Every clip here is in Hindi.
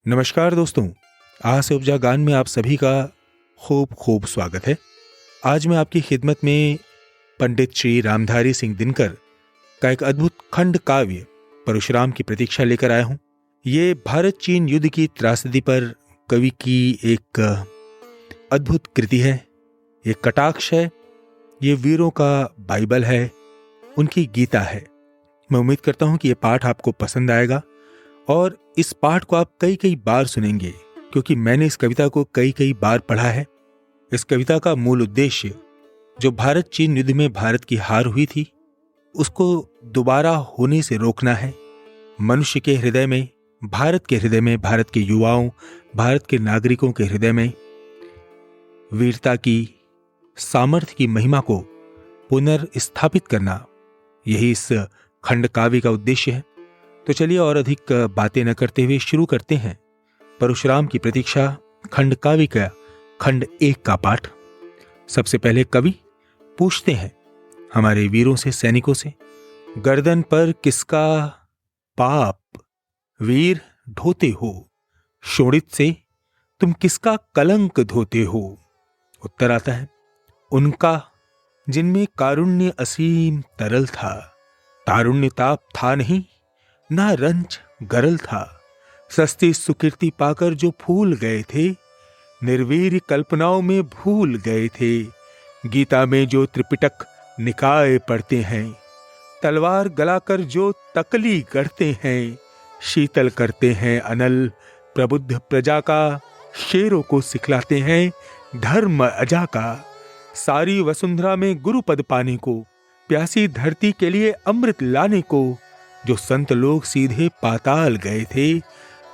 नमस्कार दोस्तों, आज से उपजा गान में आप सभी का खूब खूब स्वागत है। आज मैं आपकी खिदमत में पंडित श्री रामधारी सिंह दिनकर का एक अद्भुत खंड काव्य परशुराम की प्रतीक्षा लेकर आया हूं। ये भारत चीन युद्ध की त्रासदी पर कवि की एक अद्भुत कृति है, ये कटाक्ष है, ये वीरों का बाइबल है, उनकी गीता है। मैं उम्मीद करता हूं कि ये पाठ आपको पसंद आएगा और इस पाठ को आप कई कई बार सुनेंगे, क्योंकि मैंने इस कविता को कई कई बार पढ़ा है। इस कविता का मूल उद्देश्य जो भारत चीन युद्ध में भारत की हार हुई थी, उसको दोबारा होने से रोकना है। मनुष्य के हृदय में, भारत के हृदय में, भारत के युवाओं, भारत के नागरिकों के हृदय में वीरता की, सामर्थ्य की महिमा को पुनर्स्थापित करना, यही इस खंड काव्य का उद्देश्य है। तो चलिए और अधिक बातें न करते हुए शुरू करते हैं परशुराम की प्रतीक्षा खंड काव्य का खंड 1 का पाठ। सबसे पहले कवि पूछते हैं हमारे वीरों से, सैनिकों से, गर्दन पर किसका पाप वीर ढोते हो, शोणित से तुम किसका कलंक धोते हो। उत्तर आता है, उनका जिनमें कारुण्य असीम तरल था, तारुण्य ताप था नहीं, ना रंच गरल था। सस्ती सुकीर्ति पाकर जो फूल गए थे, निर्वीर कल्पनाओं में भूल गए थे। गीता में जो त्रिपिटक निकाय पढ़ते हैं, तलवार गलाकर जो तकली गढ़ते हैं, शीतल करते हैं अनल प्रबुद्ध प्रजा का, शेरों को सिखलाते हैं धर्म अजा का। सारी वसुंधरा में गुरु पद पाने को, प्यासी धरती के लिए अमृत लाने को, जो संत लोग सीधे पाताल गए थे,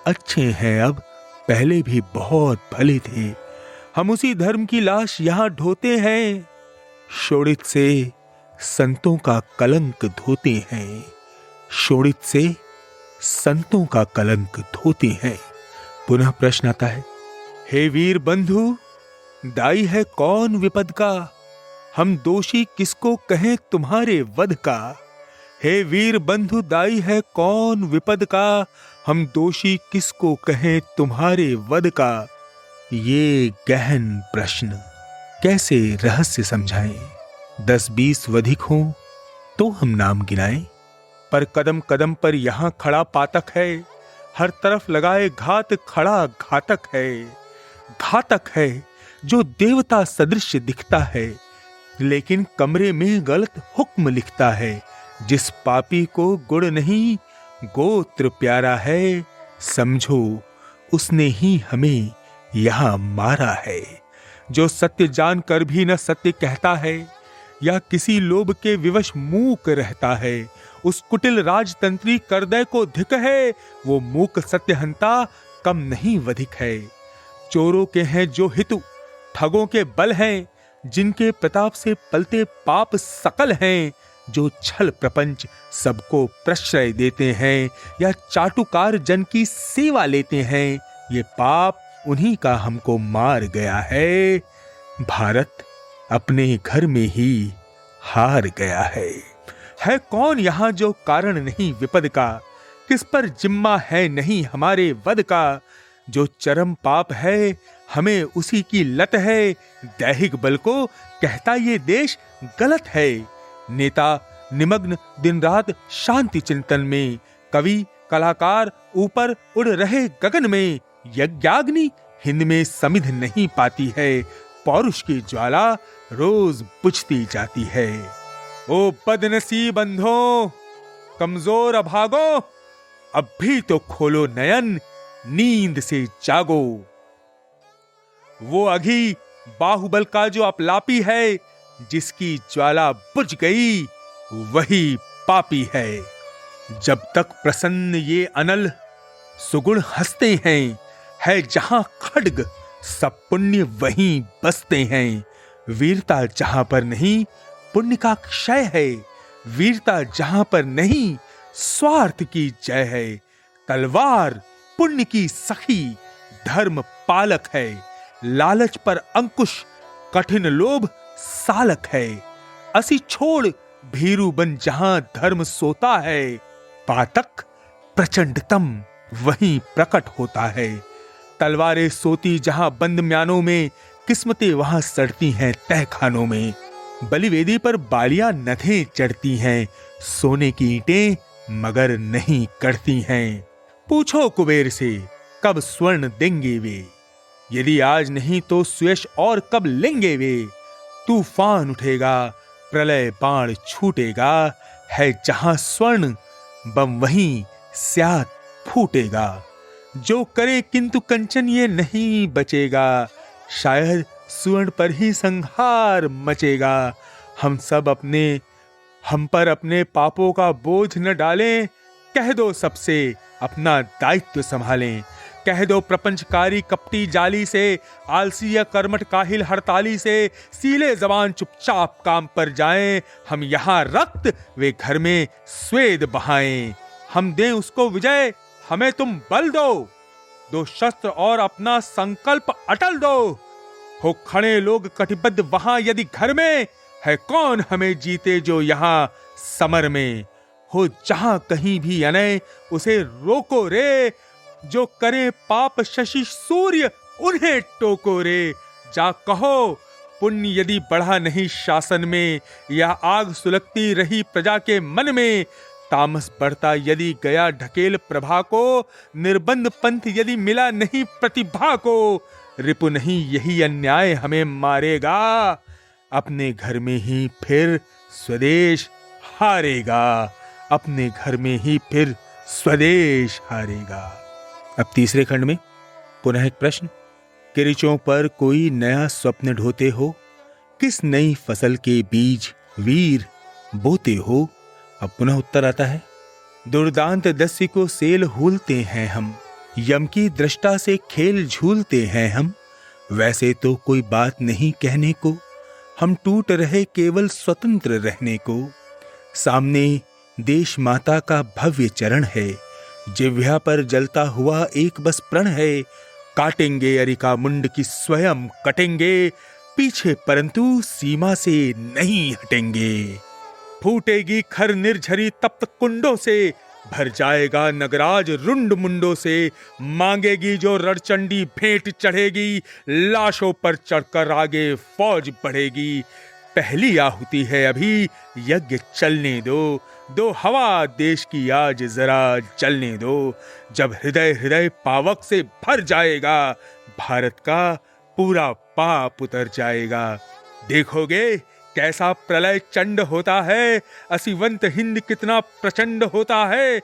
अच्छे हैं अब, पहले भी बहुत भले थे। हम उसी धर्म की लाश यहां ढोते हैं, शोणित से संतों का कलंक धोते हैं, शोणित से संतों का कलंक धोते हैं। पुनः प्रश्न आता है, हे वीर बंधु, दाई है कौन विपद का, हम दोषी किसको कहें तुम्हारे वध का। हे वीर बंधु, दाई है कौन विपद का, हम दोषी किसको कहें तुम्हारे वध का। ये गहन प्रश्न कैसे रहस्य समझाएं, 10-20 वधिक हो तो हम नाम गिनाएं। पर कदम कदम पर यहां खड़ा पातक है, हर तरफ लगाए घात खड़ा घातक है। घातक है जो देवता सदृश दिखता है, लेकिन कमरे में गलत हुक्म लिखता है। जिस पापी को गुण नहीं गोत्र प्यारा है, समझो उसने ही हमें यहां मारा है। जो सत्य जानकर भी न सत्य कहता है, या किसी लोभ के विवश मूक रहता है, उस कुटिल राजतंत्री करदय को धिक है, वो मूक सत्यहंता कम नहीं वधिक है। चोरों के हैं जो हितु, ठगों के बल हैं, जिनके प्रताप से पलते पाप सकल हैं। जो छल प्रपंच सबको प्रश्रय देते हैं, या चाटुकार जन की सेवा लेते हैं, ये पाप उन्हीं का हमको मार गया है। भारत अपने घर में ही हार गया है कौन यहां जो कारण नहीं विपद का, किस पर जिम्मा है नहीं हमारे वध का। जो चरम पाप है हमें उसी की लत है, दैहिक बल को कहता ये देश गलत है। नेता निमग्न दिन रात शांति चिंतन में, कवि कलाकार ऊपर उड़ रहे गगन में। यज्ञाग्नि हिंद में समिध नहीं पाती है, पौरुष की ज्वाला रोज बुझती जाती है। ओ बदनसीब अंधों, कमजोर अभागो, अब भी तो खोलो नयन, नींद से जागो। वो अघी बाहुबल का जो अपलापी है, जिसकी ज्वाला बुझ गई वही पापी है। जब तक प्रसन्न ये अनल सुगुण हंसते हैं, है जहां खड्ग सब पुण्य वहीं बसते हैं। वीरता जहां पर नहीं पुण्य का क्षय है, वीरता जहां पर नहीं स्वार्थ की जय है। तलवार पुण्य की सखी धर्म पालक है, लालच पर अंकुश कठिन लोभ सालक है। असी छोड़ भीरू बन जहां धर्म सोता है, पातक प्रचंडतम वहीं प्रकट होता है। तलवारें सोती जहां बंद म्यानों में, किस्मतें वहां सड़ती हैं तहखानों में। बलिवेदी पर बालियां नथें चढ़ती हैं, सोने की ईंटें मगर नहीं कटती हैं। पूछो कुबेर से कब स्वर्ण देंगे वे, यदि आज नहीं तो सुयश और कब लेंगे वे। तूफान उठेगा, प्रलय बाण छूटेगा, है जहां स्वर्ण बम वहीं स्यात फूटेगा। जो करे किंतु कंचन ये नहीं बचेगा, शायद सुवर्ण पर ही संहार मचेगा। हम पर अपने पापों का बोझ न डालें, कह दो सबसे अपना दायित्व संभालें। कह दो प्रपंचकारी कपटी जाली से, आलसी या कर्मठ काहिल हड़ताली से, सीले जबान चुपचाप काम पर जाएं। हम यहाँ रक्त, वे घर में स्वेद बहाएं। हम दें उसको विजय, हमें तुम बल दो शस्त्र और अपना संकल्प अटल दो। हो खड़े लोग कटिबद्ध वहां यदि घर में, है कौन हमें जीते जो यहाँ समर में। हो जहां कहीं भी अनय उसे रोको रे, जो करे पाप शशि सूर्य उन्हें टोको रे। जा कहो पुण्य यदि बढ़ा नहीं शासन में, या आग सुलगती रही प्रजा के मन में। तामस बढ़ता यदि गया ढकेल प्रभा को, निर्बंध पंथ यदि मिला नहीं प्रतिभा को। रिपु नहीं यही अन्याय हमें मारेगा, अपने घर में ही फिर स्वदेश हारेगा। अपने घर में ही फिर स्वदेश हारेगा। अब तीसरे खंड में पुनः एक प्रश्न। किरीचों पर कोई नया स्वप्न ढोते हो, किस नई फसल के बीज वीर बोते हो। अब पुनः उत्तर आता है। दुर्दांत दस्यु को सेल हूलते हैं हम, यम की दृष्टा से खेल झूलते हैं हम। वैसे तो कोई बात नहीं कहने को, हम टूट रहे केवल स्वतंत्र रहने को। सामने देश माता का भव्य चरण है, जिह्वा पर जलता हुआ एक बस प्रण है। काटेंगे अरिका मुंड की स्वयं कटेंगे, पीछे परंतु सीमा से नहीं हटेंगे। फूटेगी खर निर्झरी तप्त कुंडों से, भर जाएगा नगराज रुंड मुंडों से। मांगेगी जो रणचंडी भेंट चढ़ेगी, लाशों पर चढ़कर आगे फौज बढ़ेगी। पहली आहुति है अभी यज्ञ चलने दो हवा देश की आज जरा चलने दो। जब हृदय हृदय पावक से भर जाएगा, भारत का पूरा पाप उतर जाएगा। देखोगे कैसा प्रलय चंड होता है, असिवंत हिंद कितना प्रचंड होता है।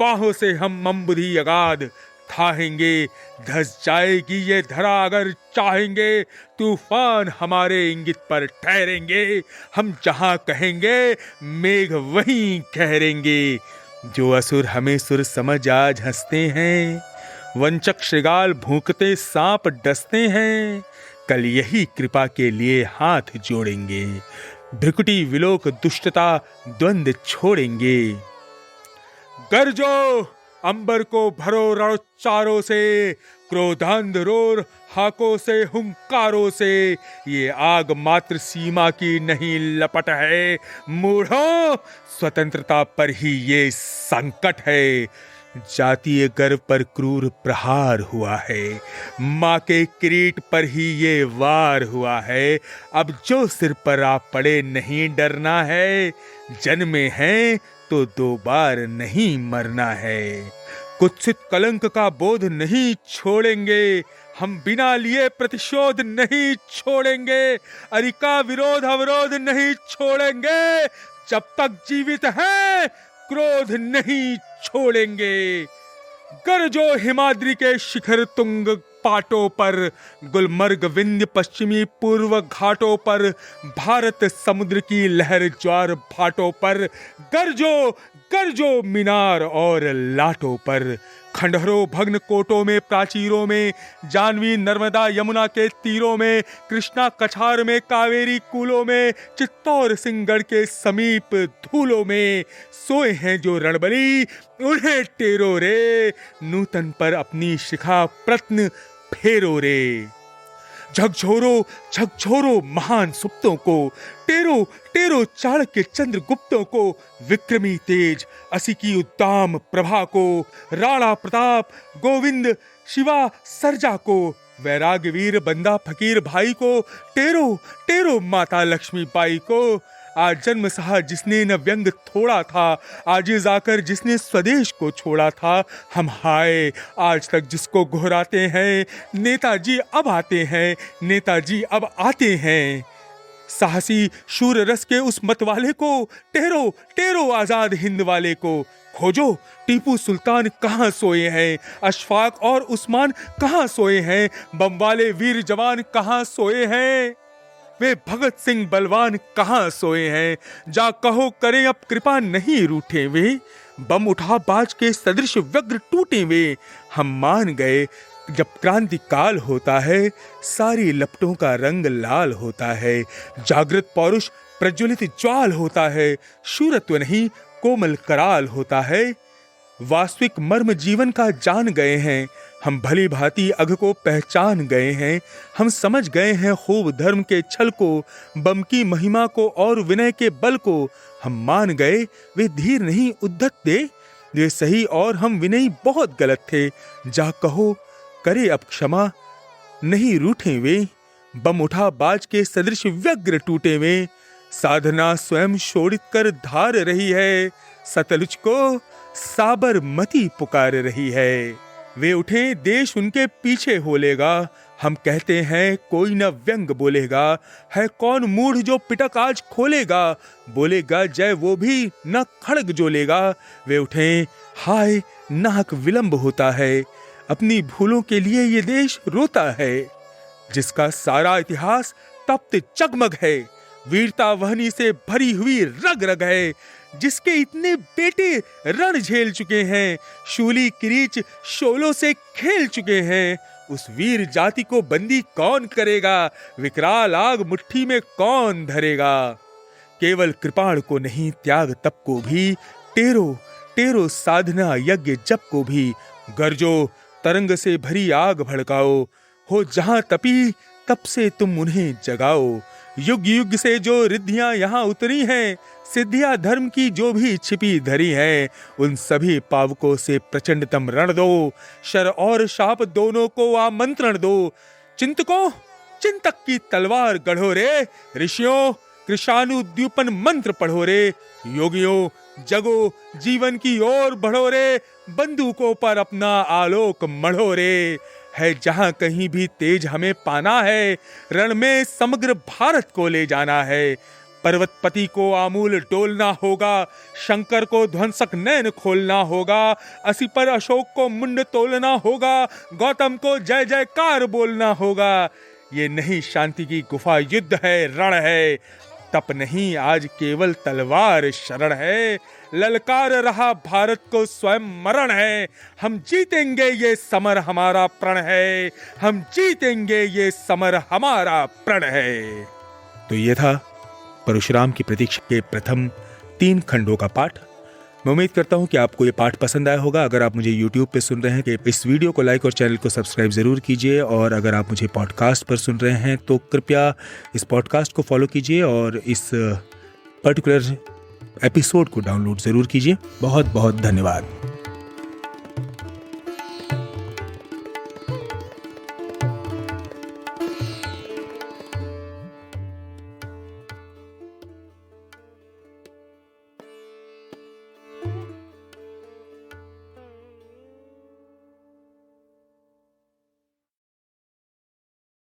बाहों से हम अम्बुधी अगाध थाहेंगे, धस जाएगी ये धरा अगर चाहेंगे। तूफान हमारे इंगित पर ठहरेंगे, हम जहां कहेंगे मेघ वहीं ठहरेंगे। जो असुर हमें सुर समझ आज हंसते हैं, वंचक श्रृगाल भूखते सांप डसते हैं। कल यही कृपा के लिए हाथ जोड़ेंगे, भ्रिकुटी विलोक दुष्टता द्वंद छोड़ेंगे। गरजो अंबर को भरो रणोच्चारों से, क्रोधांध रोर हाकों से हुंकारों से। ये आग मात्र सीमा की नहीं लपट है, मूढ़ों स्वतंत्रता पर ही ये संकट है। जातीय गर्व पर क्रूर प्रहार हुआ है, माँ के किरीट पर ही ये वार हुआ है। अब जो सिर पर आ पड़े नहीं डरना है, जन्मे हैं तो दो बार नहीं मरना है। कुत्सित कलंक का बोध नहीं छोड़ेंगे, हम बिना लिए प्रतिशोध नहीं छोड़ेंगे। अरिका विरोध अवरोध नहीं छोड़ेंगे, जब तक जीवित हैं क्रोध नहीं छोड़ेंगे। गरजो हिमाद्री के शिखर तुंग पाटों पर, गुलमर्ग विंध्य पश्चिमी पूर्व घाटों पर, भारत समुद्र की लहर ज्वार भाटों पर। गरजो गरजो मीनार और लाटों पर, खंडहरों भग्न कोटों में प्राचीरों में, जानवी नर्मदा यमुना के तीरों में, कृष्णा कछार में कावेरी कूलों में, चित्तौर सिंहगढ़ के समीप धूलों में। सोए हैं जो रणबली उन्हें टेरो रे, नूतन पर अपनी शिखा प्रत्न फेरो रे। झकझोरो महान सुप्तों को, टेरो टेरो चाणक्य चंद्रगुप्तों को, विक्रमी तेज असी की उद्दाम प्रभा को, राणा प्रताप गोविंद शिवा सरजा को, वैराग्यवीर बंदा फकीर भाई को, टेरो टेरो माता लक्ष्मी बाई को। आज जन्म सहा जिसने न व्यंग थोड़ा था, आज जाकर जिसने स्वदेश को छोड़ा था, हम हाय आज तक जिसको घोराते हैं, नेताजी अब आते हैं, नेताजी अब आते हैं। साहसी शूर रस के उस मत वाले को, टेरो टेरो आजाद हिंद वाले को, खोजो टीपू सुल्तान कहाँ सोए हैं, अशफाक और उस्मान कहाँ सोए हैं, बम वाले वीर जवान कहाँ सोए हैं, वे भगत सिंह बलवान कहाँ सोए हैं। जा कहो करें अब कृपा नहीं रूठे वे, बम उठा बाज के सदृश व्यग्र टूटे वे। हम मान गए जब क्रांति काल होता है, सारी लपटों का रंग लाल होता है, जागृत पौरुष प्रज्वलित ज्वाल होता है, शूरत्व नहीं कोमल कराल होता है। वास्तविक मर्म जीवन का जान गए हैं, हम भली भांति अघ को पहचान गए हैं, हम समझ गए हैं खूब धर्म के छल को, बम की महिमा को और विनय के बल को। हम मान गए वे धीर नहीं उद्धत थे, वे सही और हम विनयी बहुत गलत थे। जा कहो करे अब क्षमा नहीं रूठे वे, बम उठा बाज के सदृश व्यग्र टूटे वे। साधना स्वयं शोड़ित कर धार रही है, सतलुज को साबरमती पुकार रही है। वे उठे देश उनके पीछे होलेगा, हम कहते हैं कोई न व्यंग बोलेगा, है कौन मूढ़ जो पिटक आज खोलेगा, बोलेगा जय वो भी न खड़ग जोलेगा। वे उठे हाय नाहक विलंब होता है, अपनी भूलों के लिए ये देश रोता है, जिसका सारा इतिहास तप्त जगमग है, वीरता वहनी से भरी हुई रग रग है, जिसके इतने बेटे रण झेल चुके हैं, शूली किरीच शोलों से खेल चुके हैं। उस वीर जाति को बंदी कौन करेगा, विकराल आग मुट्ठी में कौन धरेगा। केवल कृपाण को नहीं त्याग तप को भी, टेरो टेरो साधना यज्ञ जप को भी। गरजो तरंग से भरी आग भड़काओ, हो जहां तपी तब से तुम उन्हें जगाओ। युग युग से जो रिद्धियां यहाँ उतरी हैं, सिद्धियां धर्म की जो भी छिपी धरी हैं, उन सभी पावकों से प्रचंडतम रण दो, शर और शाप दोनों को आमंत्रण दो। चिंतकों चिंतक की तलवार गढ़ो रे, ऋषियों कृशानुद्यूपन मंत्र पढ़ो रे, योगियों जगो जीवन की ओर बढ़ो रे, बंदूकों पर अपना आलोक मढ़ो रे। है जहां कहीं भी तेज हमें पाना है, रण में समग्र भारत को ले जाना है। पर्वतपति को आमूल डोलना होगा, शंकर को ध्वंसक नैन खोलना होगा, असी पर अशोक को मुंड तोलना होगा, गौतम को जय जयकार बोलना होगा। ये नहीं शांति की गुफा युद्ध है रण है, तप नहीं आज केवल तलवार शरण है। ललकार रहा भारत को स्वयं मरण है, हम जीतेंगे ये समर हमारा प्रण है, हम जीतेंगे ये समर हमारा प्रण है। तो ये था परशुराम की प्रतीक्षा के प्रथम 3 खंडों का पाठ। मैं उम्मीद करता हूं कि आपको ये पाठ पसंद आया होगा। अगर आप मुझे YouTube पे सुन रहे हैं कि इस वीडियो को लाइक और चैनल को सब्सक्राइब जरूर कीजिए, और अगर आप मुझे पॉडकास्ट पर सुन रहे हैं तो कृपया इस पॉडकास्ट को फॉलो कीजिए और इस पर्टिकुलर एपिसोड को डाउनलोड जरूर कीजिए। बहुत बहुत धन्यवाद।